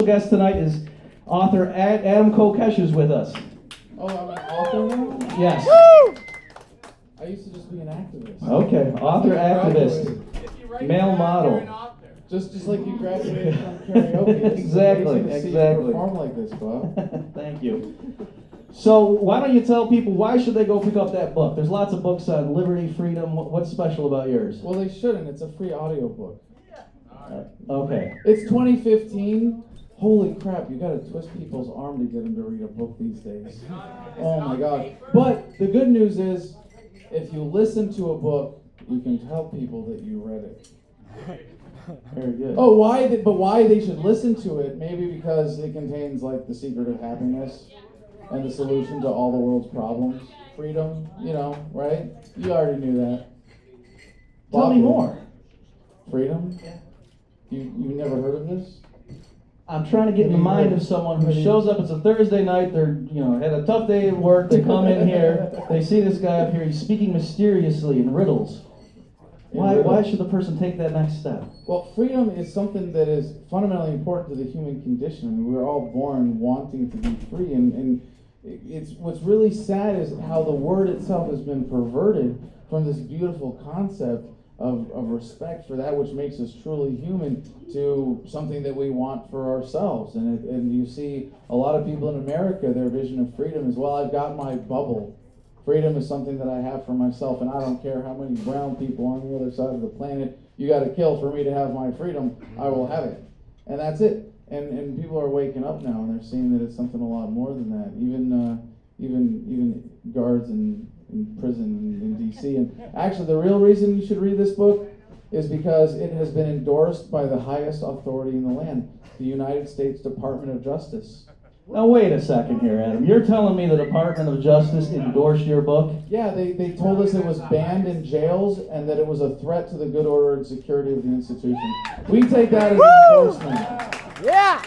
guest tonight is author Adam Kokesh is with us. Oh, I'm an author now? Yes. I used to just be an activist. Okay, author, activist, male model. Just like you graduated from karaoke. This Exactly, is amazing to see exactly. you perform like this, Bob. Thank you. So why don't you tell people why should they go pick up that book? There's lots of books on liberty, freedom. What's special about yours? Well, they shouldn't. It's a free audiobook. Okay. It's 2015. Holy crap, you gotta twist people's arm to get them to read a book these days. Oh my god. But the good news is, if you listen to a book, you can tell people that you read it. Very good. Oh, why they should listen to it? Maybe because it contains like the secret of happiness and the solution to all the world's problems. Freedom, right? You already knew that. Tell me more. Freedom? You never heard of this? I'm trying to get in the mind of someone who shows up. It's a Thursday night. They're, had a tough day at work. They come in here. They see this guy up here. He's speaking mysteriously in riddles. Why should the person take that next step? Well, freedom is something that is fundamentally important to the human condition. I mean, we're all born wanting to be free, and it's what's really sad is how the word itself has been perverted from this beautiful concept of respect for that which makes us truly human to something that we want for ourselves. And you see a lot of people in America, their vision of freedom is, well, I've got my bubble. Freedom is something that I have for myself, and I don't care how many brown people on the other side of the planet you got to kill for me to have my freedom. I will have it, and that's it. And people are waking up now, and they're seeing that it's something a lot more than that. Even guards in prison in D.C. And actually, the real reason you should read this book is because it has been endorsed by the highest authority in the land, the United States Department of Justice. Now wait a second here, Adam. You're telling me the Department of Justice endorsed your book? Yeah, they told us it was banned in jails and that it was a threat to the good order and security of the institution. We take that as an endorsement. Yeah!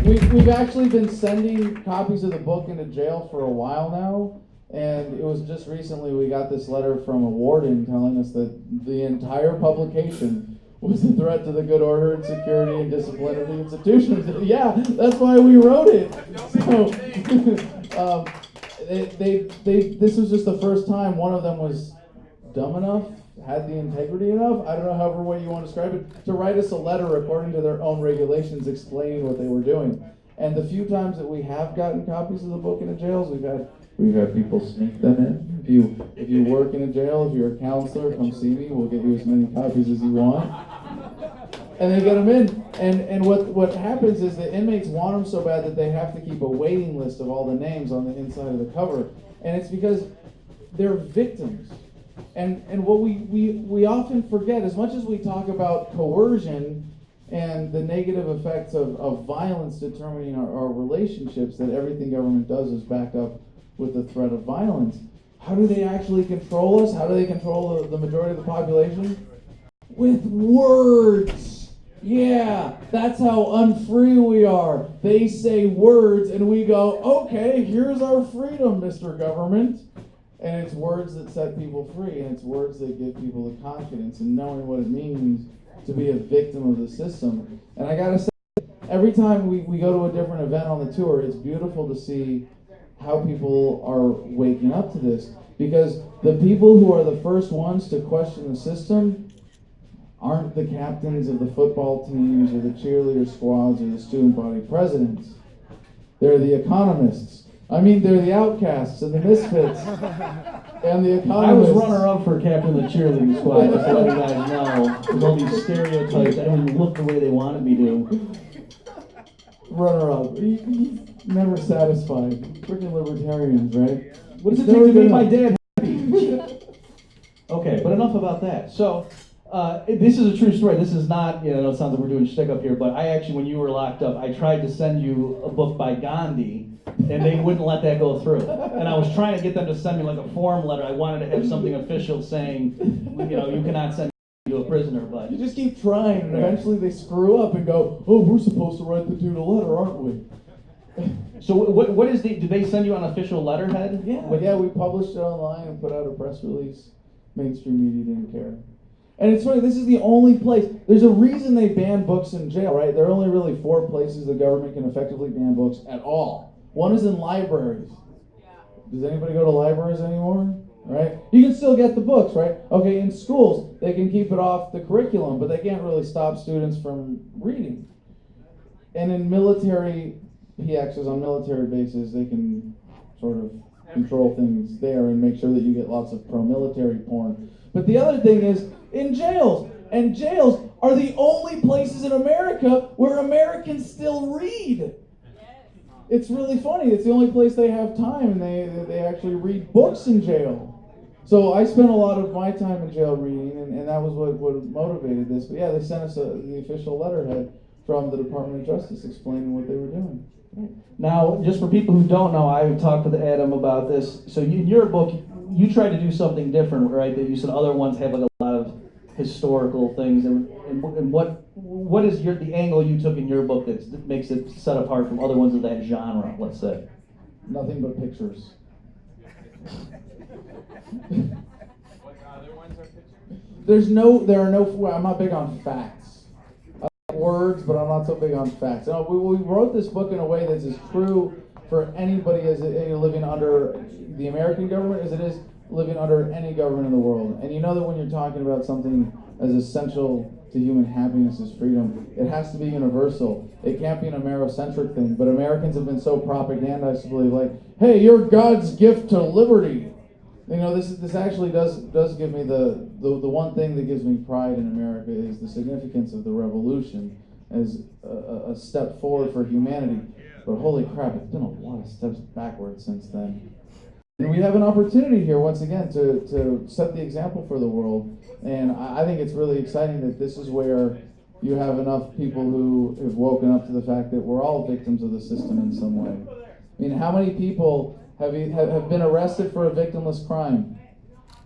We've actually been sending copies of the book into jail for a while now, and it was just recently we got this letter from a warden telling us that the entire publication was a threat to the good order and security and discipline of the institutions. Yeah, that's why we wrote it. So, this was just the first time one of them was dumb enough, had the integrity enough, I don't know however way you want to describe it, to write us a letter according to their own regulations explaining what they were doing. And the few times that we have gotten copies of the book in the jails, we've had people sneak them in. If you work in a jail, if you're a counselor, come see me. We'll get you as many copies as you want. And they get them in. And what happens is the inmates want them so bad that they have to keep a waiting list of all the names on the inside of the cover. And it's because they're victims. And what we often forget, as much as we talk about coercion and the negative effects of violence determining our relationships, that everything government does is backed up with the threat of violence. How do they actually control us? How do they control the majority of the population? With words. Yeah, that's how unfree we are. They say words and we go, okay, here's our freedom, Mr. Government. And it's words that set people free, and it's words that give people the confidence in knowing what it means to be a victim of the system. And I gotta say, every time we go to a different event on the tour, it's beautiful to see how people are waking up to this. Because the people who are the first ones to question the system aren't the captains of the football teams or the cheerleader squads or the student body presidents. They're the economists. I mean, they're the outcasts and the misfits and the economists. I was runner-up for captain of the cheerleading squad, just to let you guys know. There's all these stereotypes. I don't even look the way they wanted me to. Runner-up. He's never satisfied. Freaking libertarians, right? What does it take to make my dad happy? Okay, but enough about that. So, this is a true story. This is not, it sounds like we're doing shtick up here, but I actually, when you were locked up, I tried to send you a book by Gandhi, and they wouldn't let that go through. And I was trying to get them to send me like a form letter. I wanted to have something official saying, you cannot send me to a prisoner, but... You just keep trying, and eventually they screw up and go, oh, we're supposed to write the dude a letter, aren't we? So what is did they send you on official letterhead? Yeah, we published it online and put out a press release. Mainstream media didn't care. And it's funny, this is the only place. There's a reason they ban books in jail, right? There are only really 4 places the government can effectively ban books at all. One is in libraries. Does anybody go to libraries anymore? Right? You can still get the books, right? Okay, in schools, they can keep it off the curriculum, but they can't really stop students from reading. And in military PXs, on military bases, they can sort of control things there and make sure that you get lots of pro-military porn. But the other thing is, in jails. And jails are the only places in America where Americans still read. It's really funny. It's the only place they have time, and they actually read books in jail. So I spent a lot of my time in jail reading, and that was what motivated this. But yeah, they sent us the official letterhead from the Department of Justice explaining what they were doing. Now, just for people who don't know, I talked with Adam about this. So in your book, you tried to do something different, right? That you said other ones have like a lot of historical things, and what is the angle you took in your book that makes it set apart from other ones of that genre, let's say? Nothing but pictures. There are no, I'm not big on facts. I like words, but I'm not so big on facts. No, we wrote this book in a way that's as true for anybody as living under the American government as it is living under any government in the world. And you know that when you're talking about something as essential to human happiness as freedom, it has to be universal. It can't be an Amerocentric thing. But Americans have been so propagandized to believe, like, hey, you're God's gift to liberty. You know, this actually does give me the one thing that gives me pride in America is the significance of the revolution as a step forward for humanity. But holy crap, it's been a lot of steps backwards since then. And we have an opportunity here, once again, to set the example for the world. And I think it's really exciting that this is where you have enough people who have woken up to the fact that we're all victims of the system in some way. I mean, how many people have been arrested for a victimless crime?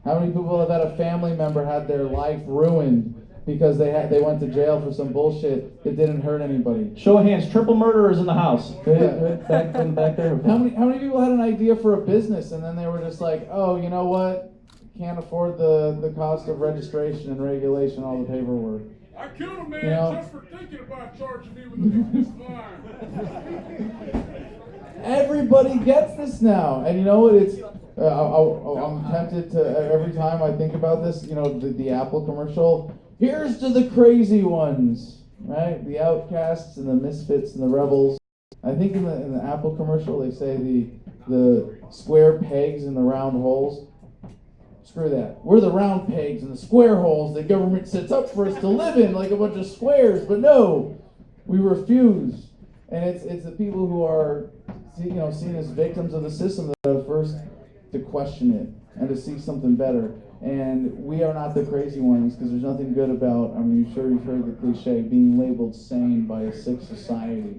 How many people have had a family member had their life ruined because they went to jail for some bullshit that didn't hurt anybody? Show of hands, triple murderers in the house. Yeah. back there. How many people had an idea for a business and then they were just like, oh, you know what? Can't afford the cost of registration and regulation, all the paperwork. I killed a man just for thinking about charging me with a nucleus fire. Everybody gets this now, and you know what? It's I'm tempted to every time I think about this. You know, the Apple commercial. Here's to the crazy ones, right? The outcasts and the misfits and the rebels. I think in the Apple commercial they say the square pegs and the round holes. Screw that. We're the round pegs and the square holes the government sets up for us to live in like a bunch of squares. But no, we refuse. And it's the people who are, you know, seen as victims of the system that are first to question it and to see something better. And we are not the crazy ones, because there's nothing good about, I mean, I'm sure you've heard the cliche, being labeled sane by a sick society.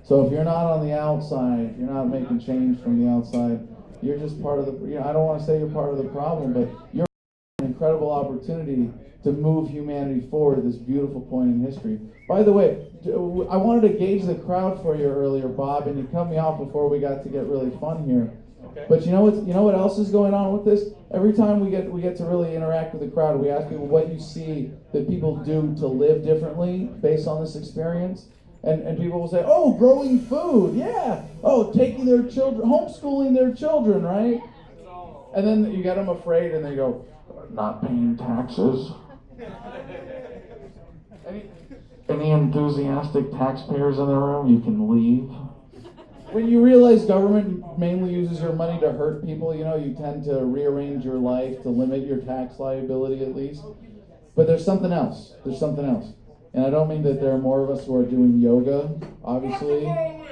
So if you're not on the outside, you're not making change from the outside, you're just part of the, you know, I don't want to say you're part of the problem, but you're an incredible opportunity to move humanity forward at this beautiful point in history. By the way, I wanted to gauge the crowd for you earlier, Bob, and you cut me off before we got to get really fun here. Okay. But you know what else is going on with this? Every time we get to really interact with the crowd, we ask people what you see that people do to live differently based on this experience. And people will say, oh, growing food, yeah. Oh, taking their children, homeschooling their children, right? And then you get them afraid and they go, not paying taxes. Any enthusiastic taxpayers in the room, you can leave. When you realize government mainly uses your money to hurt people, you know, you tend to rearrange your life to limit your tax liability at least. But there's something else. There's something else. And I don't mean that there are more of us who are doing yoga, obviously,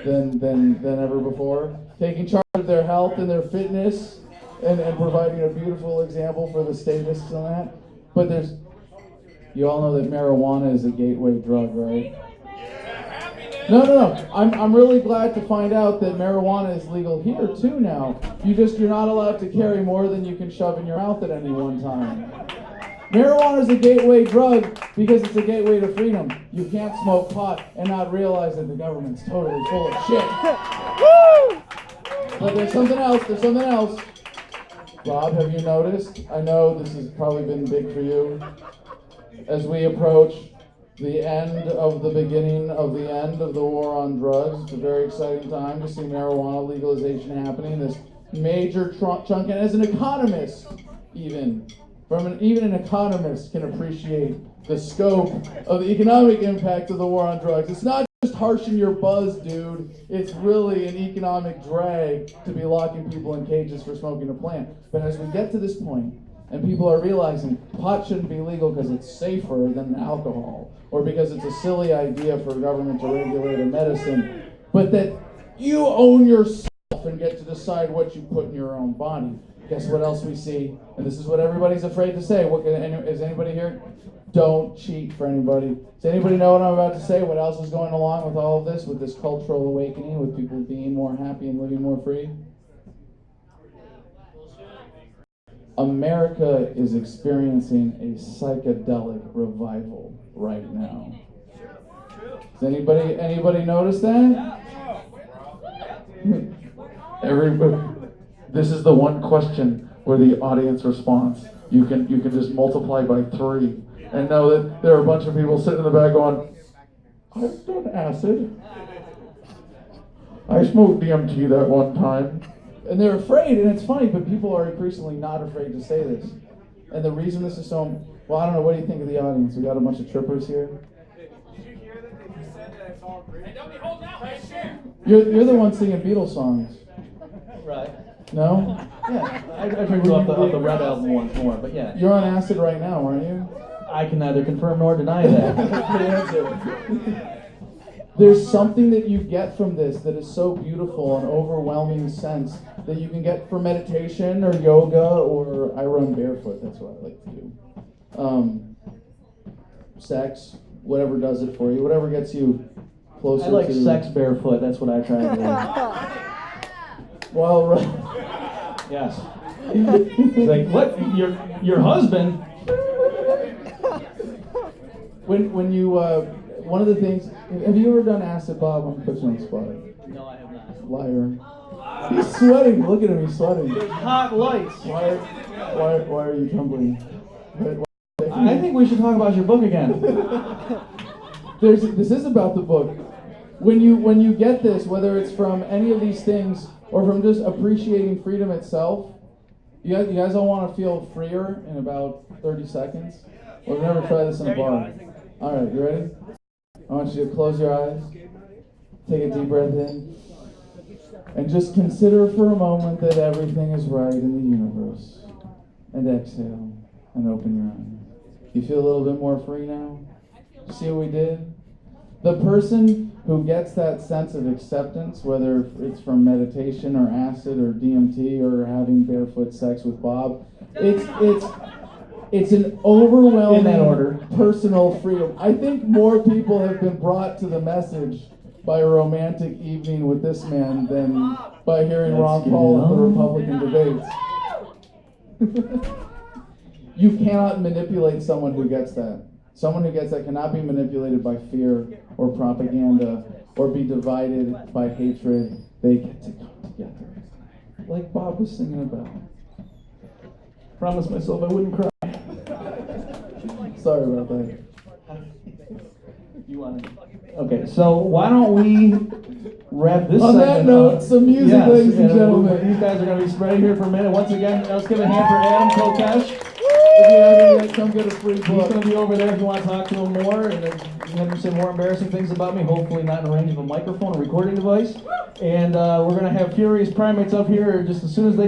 than ever before. Taking charge of their health and their fitness and providing a beautiful example for the statists and that. But you all know that marijuana is a gateway drug, right? No. I'm really glad to find out that marijuana is legal here too now. You're not allowed to carry more than you can shove in your mouth at any one time. Marijuana is a gateway drug because it's a gateway to freedom. You can't smoke pot and not realize that the government's totally full of shit. But there's something else. Rob, have you noticed? I know this has probably been big for you. as we approach the end of the beginning of the end of the war on drugs. It's a very exciting time to see marijuana legalization happening. This major chunk, and as an economist, even an economist can appreciate the scope of the economic impact of the war on drugs. It's not just harshing your buzz, dude. It's really an economic drag to be locking people in cages for smoking a plant. But as we get to this point, and people are realizing pot shouldn't be legal because it's safer than alcohol, or because it's a silly idea for government to regulate a medicine, but that you own yourself and get to decide what you put in your own body. Guess what else we see? And this is what everybody's afraid to say. Is anybody here? Don't cheat for anybody. Does anybody know what I'm about to say? What else is going along with all of this, with this cultural awakening, with people being more happy and living more free? America is experiencing a psychedelic revival right now. Does anybody notice that? This is the one question where the audience response you can just multiply by 3 and know that there are a bunch of people sitting in the back going, I've done acid. I smoked DMT that one time. And they're afraid, and it's funny, but people are increasingly not afraid to say this. And the reason this is so, well, I don't know, what do you think of the audience? We got a bunch of trippers here. Did you hear that they just said that it's all British? Hey, don't be holding out, man, share! You're the one singing Beatles songs. Right. No? Yeah, I tried to go off the Red Album once more, but yeah. You're on acid right now, aren't you? I can neither confirm nor deny that. Good answer. There's something that you get from this that is so beautiful, an overwhelming sense that you can get for meditation or yoga, or I run barefoot, that's what I like to do. Sex, whatever does it for you, whatever gets you closer to... I like sex barefoot, that's what I try to do. Well, Yes. It's like, what? Your husband? When you, one of the things, have you ever done acid, Bob? I'm putting you on the spot. No, I have not. Liar. He's sweating. Look at him. He's sweating. Hot lights. Why are you trembling? I think we should talk about your book again. This is about the book. When you get this, whether it's from any of these things or from just appreciating freedom itself, you guys all want to feel freer in about 30 seconds? We'll never try this in a bar. All right, you ready? I want you to close your eyes, take a deep breath in, and just consider for a moment that everything is right in the universe. And exhale and open your eyes. You feel a little bit more free now? See what we did? The person who gets that sense of acceptance, whether it's from meditation or acid or DMT or having barefoot sex with Bob, it's an overwhelming In that order. personal freedom. I think more people have been brought to the message by a romantic evening with this man than by hearing Ron Paul at the Republican debates. You cannot manipulate someone who gets that. Someone who gets that cannot be manipulated by fear or propaganda or be divided by hatred. They get to come together. Like Bob was singing about. Promised myself I wouldn't cry. Sorry about that. You want to? Okay, so why don't we wrap this On that segment note, up? some music, Yes, ladies and gentlemen. These guys are going to be spreading here for a minute. Once again, let's give a hand for Adam Kokesh. If you haven't yet, come get a free He's book. going to be over there if you want to talk to him more and have him say more embarrassing things about me, hopefully not in range of a microphone or recording device. And we're going to have Furious Primates up here just as soon as they